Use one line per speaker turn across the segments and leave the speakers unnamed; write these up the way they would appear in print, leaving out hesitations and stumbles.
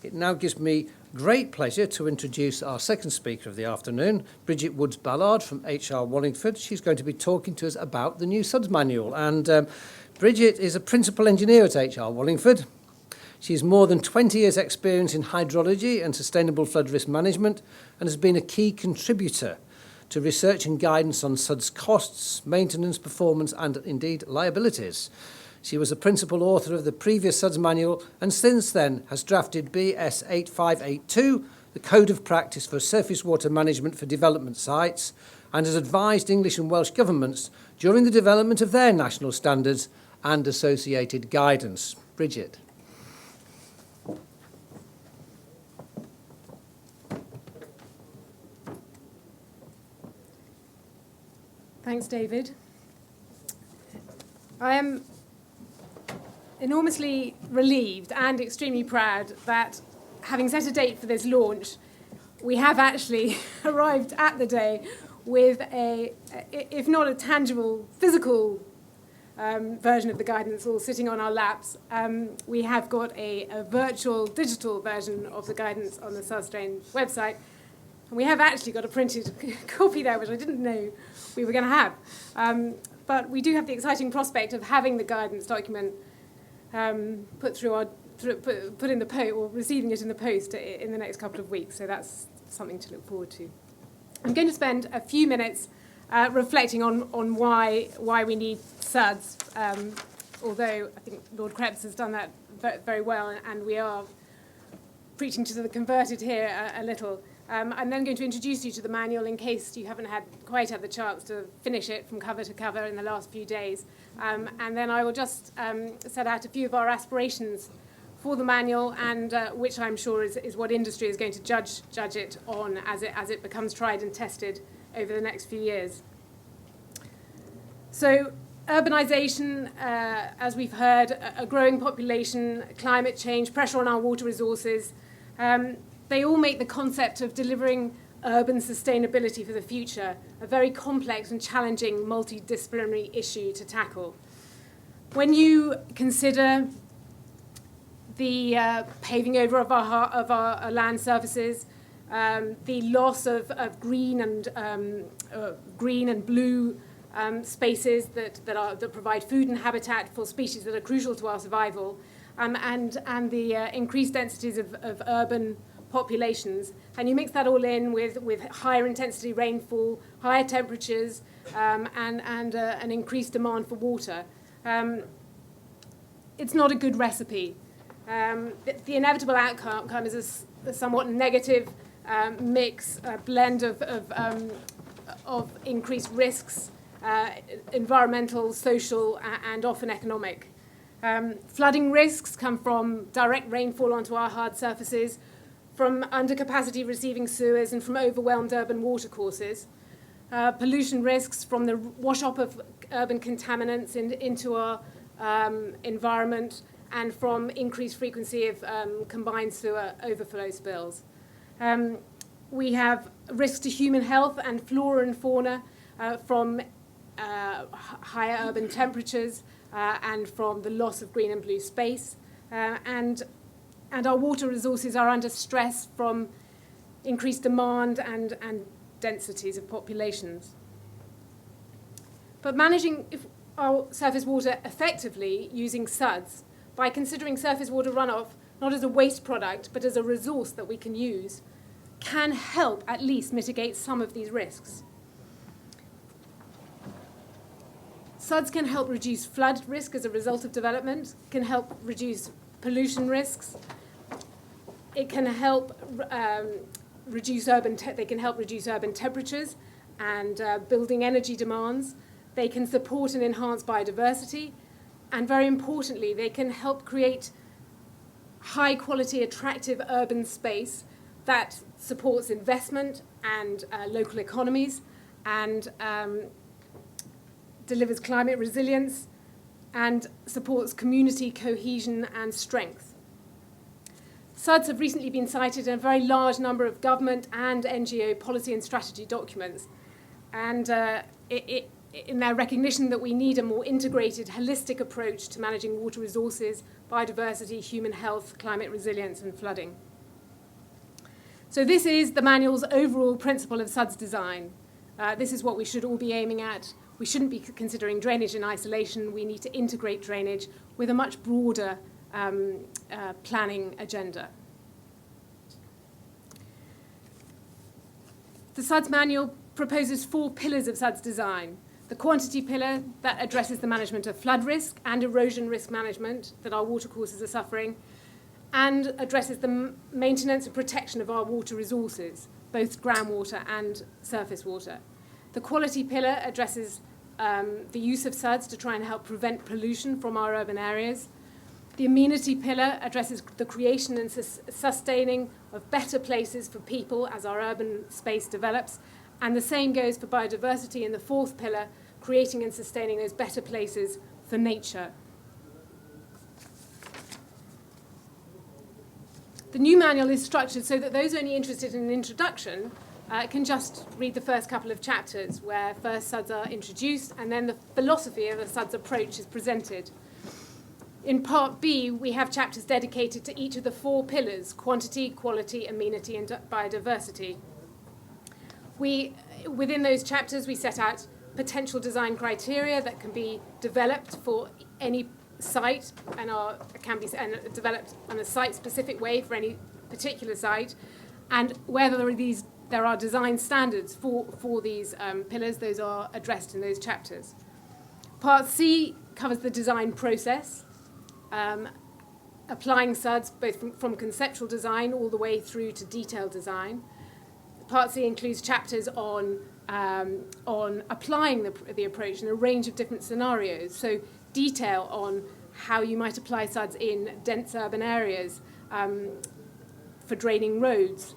It now gives me great pleasure to introduce our second speaker of the afternoon, Bridget Ballard from HR Wallingford. She's going to be talking to us about the new SUDS manual. And Bridget is a principal engineer at HR Wallingford. She has more than 20 years' experience in hydrology and sustainable flood risk management and has been a key contributor to research and guidance on SUDS costs, maintenance, performance and indeed liabilities. She was the principal author of the previous SUDS manual and since then has drafted BS 8582, the Code of Practice for Surface Water Management for Development Sites, and has advised English and Welsh governments during the development of their national standards and associated guidance. Bridget.
Thanks, David. I am enormously relieved and extremely proud that, having set a date for this launch, we have actually arrived at the day with a, if not a tangible, physical version of the guidance all sitting on our laps. We have got a virtual, digital version of the guidance on the SUDS website. And we have actually got a printed copy there, which I didn't know we were going to have. But we do have the exciting prospect of having the guidance document put in the post, or receiving it in the post in the next couple of weeks. So that's something to look forward to. I'm going to spend a few minutes reflecting on why we need SUDS, although I think Lord Krebs has done that very well, and we are preaching to the converted here a little. I'm then going to introduce you to the manual in case you haven't quite had the chance to finish it from cover to cover in the last few days. And then I will just set out a few of our aspirations for the manual, and which I'm sure is what industry is going to judge it on as it becomes tried and tested over the next few years. So urbanisation, as we've heard, a growing population, climate change, pressure on our water resources, they all make the concept of delivering urban sustainability for the future a very complex and challenging multidisciplinary issue to tackle. When you consider the paving over of our land surfaces, the loss of green and blue spaces that provide food and habitat for species that are crucial to our survival, and the increased densities of urban populations, and you mix that all in with higher intensity rainfall, higher temperatures, and an increased demand for water, it's not a good recipe. The inevitable outcome is a somewhat negative mix, a blend of increased risks, environmental, social, and often economic. Flooding risks come from direct rainfall onto our hard surfaces, from undercapacity receiving sewers, and from overwhelmed urban watercourses. Pollution risks from the wash-up of urban contaminants into our environment, and from increased frequency of combined sewer overflow spills. We have risks to human health and flora and fauna from higher urban temperatures and from the loss of green and blue space. And our water resources are under stress from increased demand and densities of populations. But managing our surface water effectively using SUDS, by considering surface water runoff not as a waste product but as a resource that we can use, can help at least mitigate some of these risks. SUDS can help reduce flood risk as a result of development, can help reduce pollution risks. It can help reduce urban temperatures and building energy demands. They can support and enhance biodiversity, and very importantly, they can help create high-quality, attractive urban space that supports investment and local economies, and delivers climate resilience and supports community cohesion and strength. SUDS have recently been cited in a very large number of government and NGO policy and strategy documents, and in their recognition that we need a more integrated, holistic approach to managing water resources, biodiversity, human health, climate resilience and flooding. So this is the manual's overall principle of SUDS design. This is what we should all be aiming at. We shouldn't be considering drainage in isolation. We need to integrate drainage with a much broader planning agenda. The SUDS manual proposes 4 pillars of SUDS design. The quantity pillar that addresses the management of flood risk and erosion risk management that our watercourses are suffering, and addresses the maintenance and protection of our water resources, both groundwater and surface water. The quality pillar addresses the use of SUDS to try and help prevent pollution from our urban areas. The amenity pillar addresses the creation and sustaining of better places for people as our urban space develops. And the same goes for biodiversity in the 4th pillar, creating and sustaining those better places for nature. The new manual is structured so that those only interested in an introduction can just read the first couple of chapters, where first SUDS are introduced and then the philosophy of the SUDS approach is presented. In Part B, we have chapters dedicated to each of the 4 pillars: quantity, quality, amenity, and biodiversity. Within those chapters, we set out potential design criteria that can be developed for any site and can be developed in a site-specific way for any particular site, and whether there are design standards for these pillars. Those are addressed in those chapters. Part C covers the design process, applying SUDS both from conceptual design all the way through to detailed design. Part C includes chapters on applying the approach in a range of different scenarios. So detail on how you might apply SUDS in dense urban areas, for draining roads,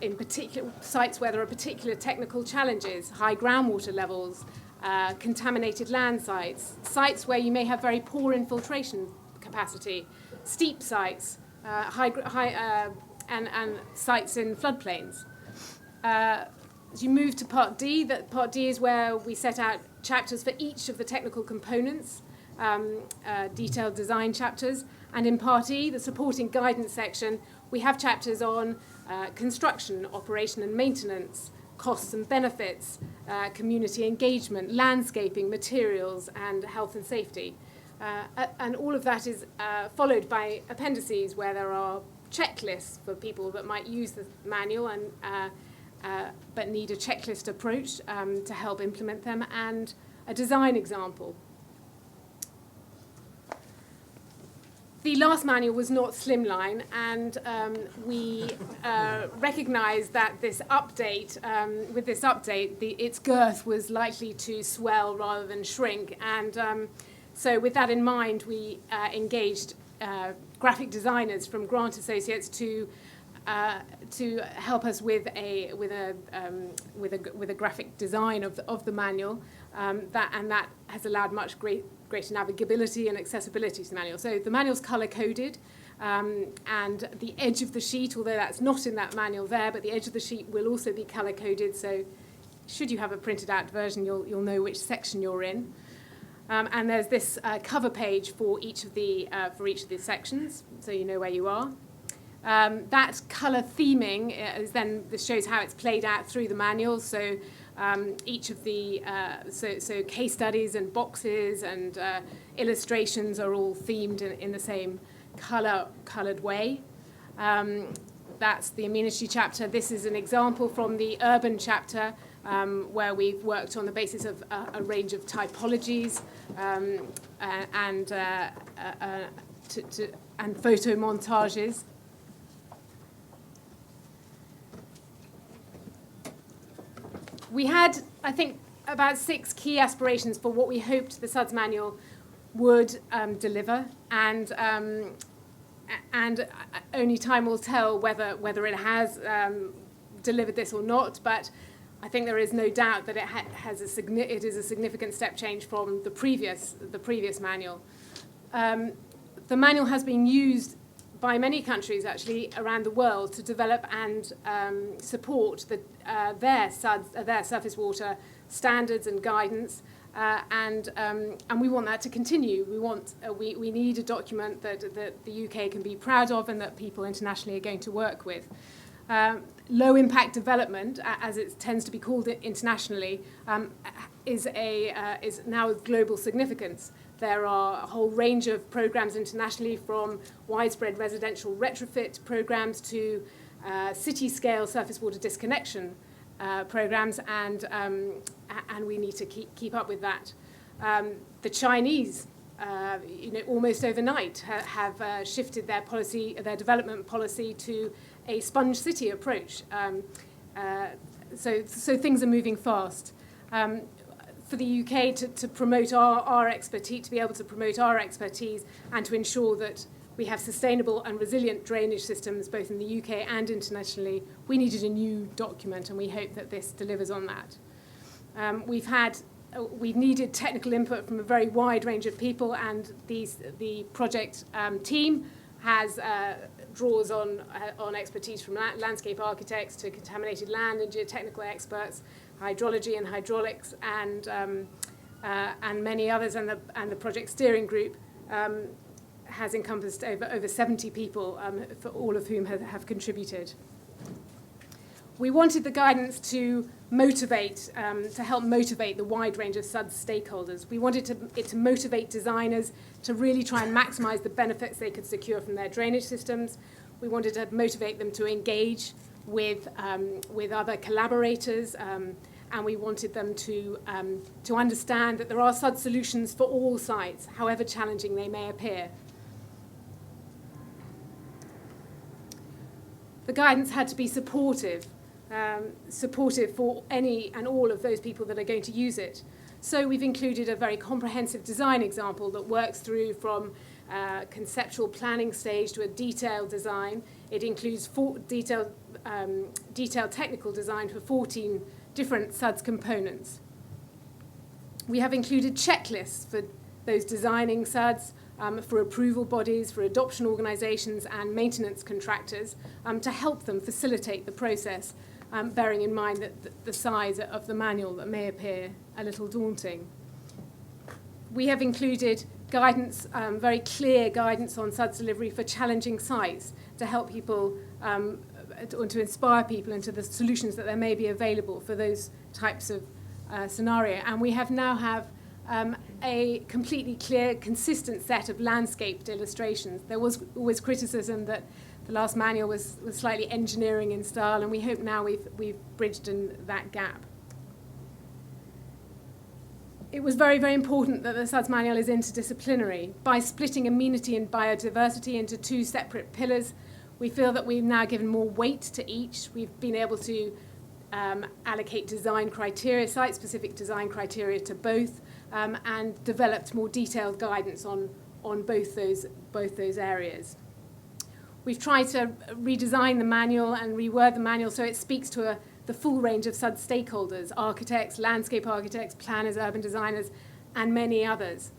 in particular sites where there are particular technical challenges, high groundwater levels, contaminated land sites, sites where you may have very poor infiltration capacity, steep sites, and sites in floodplains. As you move to Part D, Part D is where we set out chapters for each of the technical components, detailed design chapters, and in Part E, the supporting guidance section, we have chapters on construction, operation and maintenance, costs and benefits, community engagement, landscaping, materials, and health and safety. And all of that is followed by appendices where there are checklists for people that might use the manual and but need a checklist approach to help implement them, and a design example. The last manual was not slimline, and we recognised that this update, with this update, its girth was likely to swell rather than shrink. And so with that in mind, we engaged graphic designers from Grant Associates to help us with a graphic design of the manual, that has allowed much greater navigability and accessibility to the manual. So the manual's colour-coded, and the edge of the sheet, although that's not in that manual there, but the edge of the sheet will also be colour-coded, so should you have a printed out version, you'll know which section you're in. And there's this cover page for each of the sections, so you know where you are. That colour theming is then, this shows how it's played out through the manual. So each of the so case studies and boxes and illustrations are all themed in the same coloured way. That's the amenity chapter. This is an example from the urban chapter, where we've worked on the basis of a range of typologies and photo montages. We had, I think, about 6 key aspirations for what we hoped the SUDS manual would deliver, and only time will tell whether it has delivered this or not. But I think there is no doubt that it is a significant step change from the previous manual. The manual has been used by many countries actually around the world to develop and support their surface water standards and guidance, and we want that to continue. We need a document that the UK can be proud of and that people internationally are going to work with. Low impact development, as it tends to be called internationally, is now of global significance. There are a whole range of programs internationally, from widespread residential retrofit programs to city-scale surface water disconnection programs, and we need to keep up with that. The Chinese, almost overnight, have shifted their development policy to a sponge city approach. So things are moving fast. For the UK to promote our expertise, to be able to promote our expertise, and to ensure that we have sustainable and resilient drainage systems both in the UK and internationally, we needed a new document, and we hope that this delivers on that. We've needed technical input from a very wide range of people, and the project team draws on expertise from landscape architects to contaminated land and geotechnical experts, hydrology and hydraulics, and many others, and the project steering group has encompassed over 70 people, for all of whom have contributed. We wanted the guidance to help motivate the wide range of SUDS stakeholders. We wanted it to motivate designers to really try and maximise the benefits they could secure from their drainage systems. We wanted to motivate them to engage with other collaborators, and we wanted them to understand that there are SUDS solutions for all sites, however challenging they may appear. The guidance had to be supportive for any and all of those people that are going to use it. So we've included a very comprehensive design example that works through from conceptual planning stage to a detailed design. It includes detailed technical design for 14 different SUDS components. We have included checklists for those designing SUDS, for approval bodies, for adoption organisations and maintenance contractors, to help them facilitate the process, bearing in mind that the size of the manual that may appear a little daunting. We have included guidance, very clear guidance on SUDS delivery for challenging sites, to help people and to inspire people into the solutions that there may be available for those types of scenario. And we now have a completely clear, consistent set of landscaped illustrations. There was always criticism that the last manual was slightly engineering in style, and we hope now we've bridged in that gap. It was very, very important that the SUDS manual is interdisciplinary. By splitting amenity and biodiversity into two separate pillars, we feel that we've now given more weight to each. We've been able to allocate design criteria, site-specific design criteria to both, and developed more detailed guidance on both those areas. We've tried to redesign the manual and reword the manual so it speaks to the full range of SUDS stakeholders: architects, landscape architects, planners, urban designers, and many others.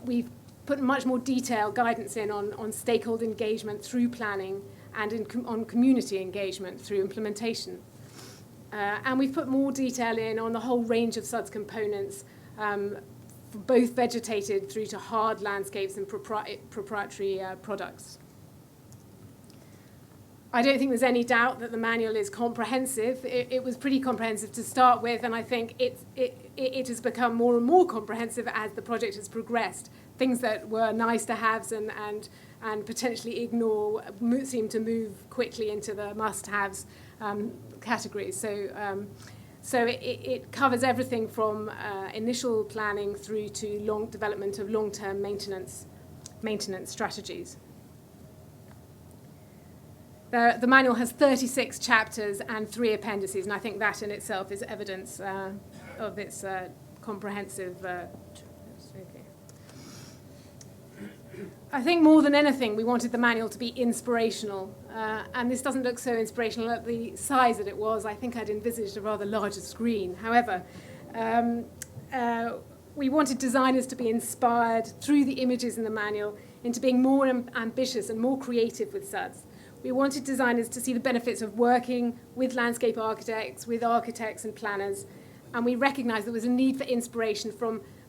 We've put much more detailed guidance in on stakeholder engagement through planning and on community engagement through implementation. And we've put more detail in on the whole range of SUDS components, both vegetated through to hard landscapes and proprietary products. I don't think there's any doubt that the manual is comprehensive. It was pretty comprehensive to start with, and I think it has become more and more comprehensive as the project has progressed. Things that were nice to haves and potentially ignore seem to move quickly into the must-haves categories. So it covers everything from initial planning through to development of long-term maintenance strategies. The manual has 36 chapters and 3 appendices, and I think that in itself is evidence of its comprehensive. I think more than anything, we wanted the manual to be inspirational, and this doesn't look so inspirational at the size that it was. I think I'd envisaged a rather larger screen. However, we wanted designers to be inspired through the images in the manual into being more ambitious and more creative with SUDS. We wanted designers to see the benefits of working with landscape architects, with architects and planners, And we recognised there was a need for inspiration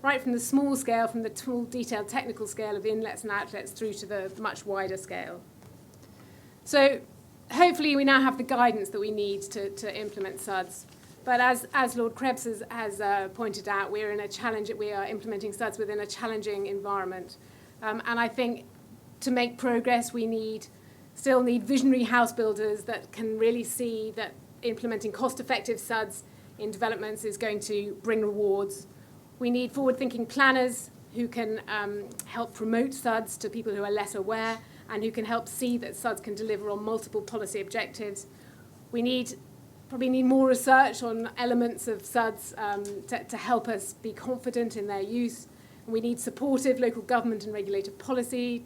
right from the small scale, from the small detailed technical scale of the inlets and outlets through to the much wider scale. So hopefully we now have the guidance that we need to implement SUDS. But as Lord Krebs has pointed out, we are implementing SUDS within a challenging environment. And I think to make progress, we still need visionary house builders that can really see that implementing cost-effective SUDS in developments is going to bring rewards. We need forward-thinking planners who can help promote SUDS to people who are less aware and who can help see that SUDS can deliver on multiple policy objectives. We probably need more research on elements of SUDS to help us be confident in their use. And we need supportive local government and regulator policy,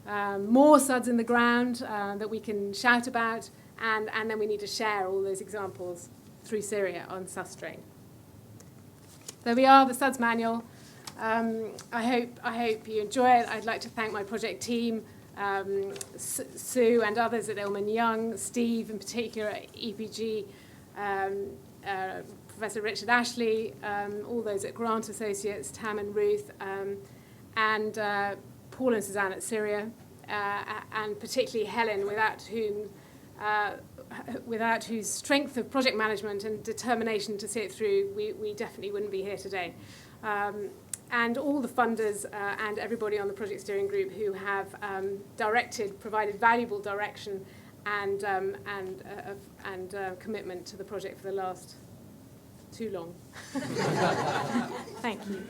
more SUDS in the ground that we can shout about, and then we need to share all those examples through Syria on SUSTRAIN. There we are, the SUDS manual. I hope you enjoy it. I'd like to thank my project team, Sue and others at Ilman Young, Steve in particular at EPG, Professor Richard Ashley, all those at Grant Associates, Tam and Ruth, and Paul and Suzanne at Syria, and particularly Helen, without whose strength of project management and determination to see it through, we definitely wouldn't be here today. And all the funders and everybody on the project steering group who have provided valuable direction and commitment to the project for the last too long. Thank you.